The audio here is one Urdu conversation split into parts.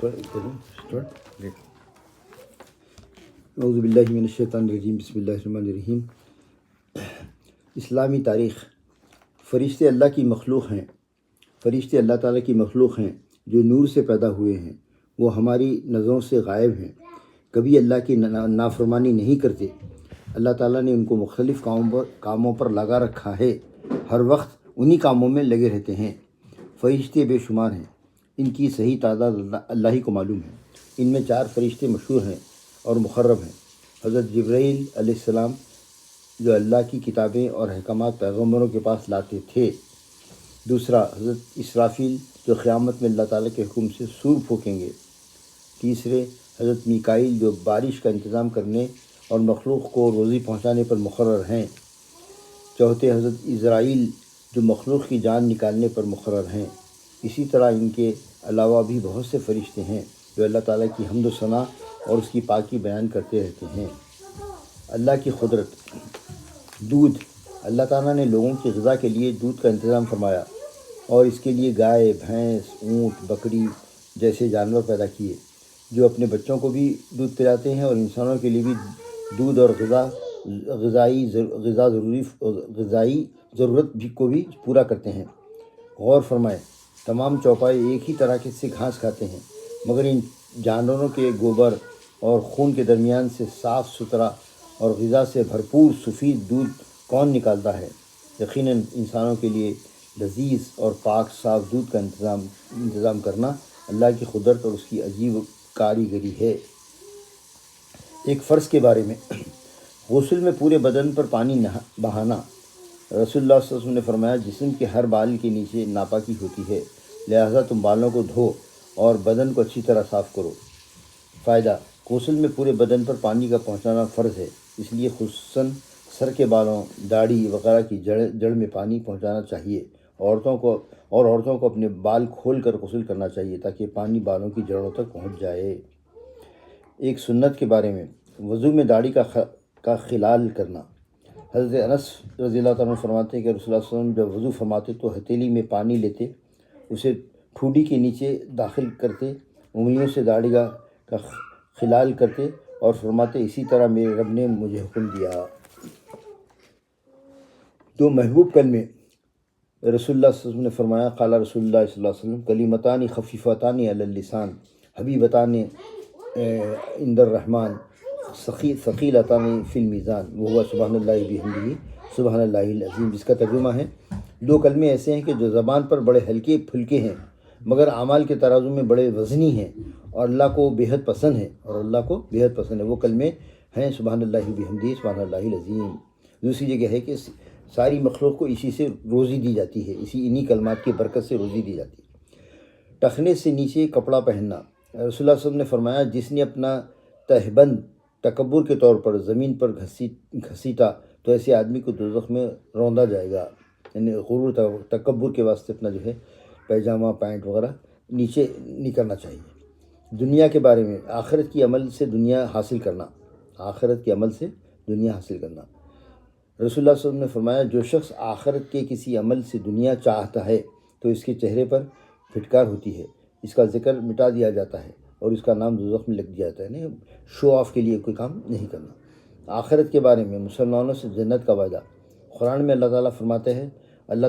اعوذ باللہ من الشیطان الرجیم، بسم اللہ الرحمن الرحیم۔ اسلامی تاریخ۔ فرشتے اللہ کی مخلوق ہیں، فرشتے اللہ تعالیٰ کی مخلوق ہیں جو نور سے پیدا ہوئے ہیں۔ وہ ہماری نظروں سے غائب ہیں، کبھی اللہ کی نافرمانی نہیں کرتے۔ اللہ تعالیٰ نے ان کو مختلف کاموں پر لگا رکھا ہے، ہر وقت انہی کاموں میں لگے رہتے ہیں۔ فرشتے بے شمار ہیں، ان کی صحیح تعداد اللہ ہی کو معلوم ہے۔ ان میں 4 فرشتے مشہور ہیں اور مقرب ہیں۔ حضرت جبرائیل علیہ السلام جو اللہ کی کتابیں اور احکامات پیغمبروں کے پاس لاتے تھے۔ دوسرا، حضرت اسرافیل جو قیامت میں اللہ تعالیٰ کے حکم سے سور پھونکیں گے۔ تیسرے، حضرت میکائیل جو بارش کا انتظام کرنے اور مخلوق کو روزی پہنچانے پر مقرر ہیں۔ چوتھے، حضرت اسرائیل جو مخلوق کی جان نکالنے پر مقرر ہیں۔ اسی طرح ان کے علاوہ بھی بہت سے فرشتے ہیں جو اللہ تعالیٰ کی حمد و ثنا اور اس کی پاکی بیان کرتے رہتے ہیں۔ اللہ کی قدرت۔ دودھ۔ اللہ تعالیٰ نے لوگوں کی غذا کے لیے دودھ کا انتظام فرمایا اور اس کے لیے گائے، بھینس، اونٹ، بکری جیسے جانور پیدا کیے جو اپنے بچوں کو بھی دودھ پلاتے ہیں اور انسانوں کے لیے بھی دودھ اور غذائی ضرورت کو بھی پورا کرتے ہیں۔ غور فرمائے، تمام چوپائے ایک ہی طرح سے گھاس کھاتے ہیں، مگر ان جانوروں کے گوبر اور خون کے درمیان سے صاف ستھرا اور غذا سے بھرپور سفید دودھ کون نکالتا ہے؟ یقیناً انسانوں کے لیے لذیذ اور پاک صاف دودھ کا انتظام کرنا اللہ کی قدرت اور اس کی عجیب کاریگری ہے۔ ایک فرض کے بارے میں۔ غسل میں پورے بدن پر پانی بہانا۔ رسول اللہ صلی اللہ علیہ وسلم نے فرمایا، جسم کے ہر بال کے نیچے ناپاکی ہوتی ہے، لہذا تم بالوں کو دھو اور بدن کو اچھی طرح صاف کرو۔ فائدہ: غسل میں پورے بدن پر پانی کا پہنچانا فرض ہے، اس لیے خصوصاً سر کے بالوں، داڑھی وغیرہ کی جڑ میں پانی پہنچانا چاہیے۔ عورتوں کو اپنے بال کھول کر غسل کرنا چاہیے تاکہ پانی بالوں کی جڑوں تک پہنچ جائے۔ ایک سنت کے بارے میں۔ وضو میں داڑھی کا خلال کرنا۔ حضرت انس رضی اللہ تعالیٰ عنہ فرماتے ہیں کہ رسول اللہ صلی اللہ علیہ وسلم جب وضو فرماتے تو ہتھیلی میں پانی لیتے، اسے ٹھوڈی کے نیچے داخل کرتے، انگلیوں سے داڑھی کا خلال کرتے اور فرماتے، اسی طرح میرے رب نے مجھے حکم دیا۔ 2 محبوب کلمے۔ رسول اللہ صلی اللہ علیہ وسلم نے فرمایا، قال رسول اللہ صلی اللہ علیہ وسلم، کلمتان خفیفتان علی اللسان حبیبتان عند الرحمن ثقیلتان فی المیزان وہو سبحان اللہ بحمدہ سبحان اللہ العظیم، جس کا ترجمہ ہے، 2 کلمے ایسے ہیں کہ جو زبان پر بڑے ہلکے پھلکے ہیں مگر اعمال کے ترازو میں بڑے وزنی ہیں اور اللہ کو بےحد پسند ہے وہ کلمے ہیں سبحان اللہ بحمدہ سبحان اللہ العظیم۔ دوسری جگہ ہے کہ ساری مخلوق کو اسی سے روزی دی جاتی ہے، انہی کلمات کی برکت سے روزی دی جاتی ہے۔ ٹخنے سے نیچے کپڑا پہننا۔ رسول اللہ صلی اللہ علیہ وسلم نے فرمایا، جس نے اپنا تہبند تکبر کے طور پر زمین پر گھسیٹا تو ایسے آدمی کو دوزخ میں روندا جائے گا۔ یعنی غرور تکبر کے واسطے اپنا جو ہے پیجامہ پینٹ وغیرہ نیچے نہیں کرنا چاہیے۔ دنیا کے بارے میں۔ آخرت کی عمل سے دنیا حاصل کرنا۔ رسول اللہ صلی اللہ علیہ وسلم نے فرمایا، جو شخص آخرت کے کسی عمل سے دنیا چاہتا ہے تو اس کے چہرے پر پھٹکار ہوتی ہے، اس کا ذکر مٹا دیا جاتا ہے اور اس کا نام دوزخ میں لگ دیا جاتا ہے۔ نہیں، شو آف کے لیے کوئی کام نہیں کرنا۔ آخرت کے بارے میں۔ مسلمانوں سے جنت کا وعدہ۔ قرآن میں اللہ تعالیٰ فرماتے ہیں، اللہ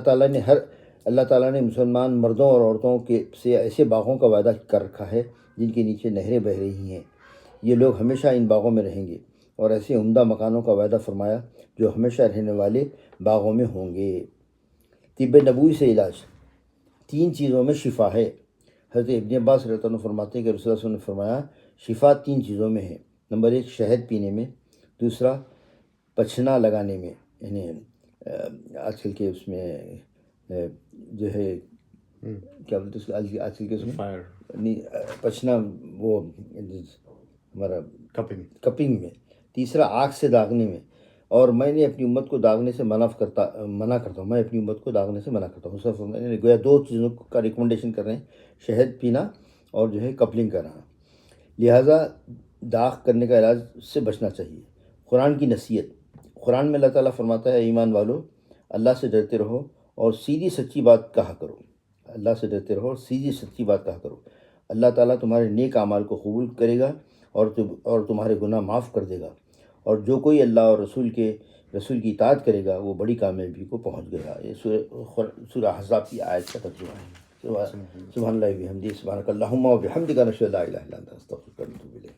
تعالیٰ نے مسلمان مردوں اور عورتوں سے ایسے باغوں کا وعدہ کر رکھا ہے جن کے نیچے نہریں بہہ رہی ہیں، یہ لوگ ہمیشہ ان باغوں میں رہیں گے، اور ایسے عمدہ مکانوں کا وعدہ فرمایا جو ہمیشہ رہنے والے باغوں میں ہوں گے۔ طب نبوی سے علاج۔ 3 چیزوں میں شفا ہے۔ حضرت ابن عباس رضی اللہ عنہ فرماتے ہیں کہ رسول اللہ صلی اللہ علیہ وسلم نے فرمایا، شفا 3 چیزوں میں ہے۔ نمبر 1 شہد پینے میں، دوسرا پچھنا لگانے میں، یعنی آج کل کے اس میں جو ہے کیا بولتے ہیں آج کل کے اس میں پچھنا، وہ ہمارا کپنگ میں، تیسرا آنکھ سے داغنے میں، اور میں نے اپنی امت کو داغنے سے منع کرتا ہوں۔ صرف گویا 2 چیزوں کا ریکمنڈیشن کر رہے ہیں، شہد پینا اور جو ہے کپلنگ کرنا، لہٰذا داغ کرنے کا علاج سے بچنا چاہیے۔ قرآن کی نصیحت۔ قرآن میں اللہ تعالیٰ فرماتا ہے، ایمان والو، اللہ سے ڈرتے رہو اور سیدھی سچی بات کہا کرو۔ اللہ تعالیٰ تمہارے نیک اعمال کو قبول کرے گا اور تمہارے گناہ معاف کر دے گا، اور جو کوئی اللہ اور رسول کی اطاعت کرے گا وہ بڑی کامیابی کو پہنچ گیا۔ یہ سورہ احزاب کی آیت کا ترجمہ ہے۔ سبحان اللہ و بحمدہ، سبحانک اللہم و بحمدک، نشہد ان لا الہ الا انت، نستغفرک و نتوب الیک۔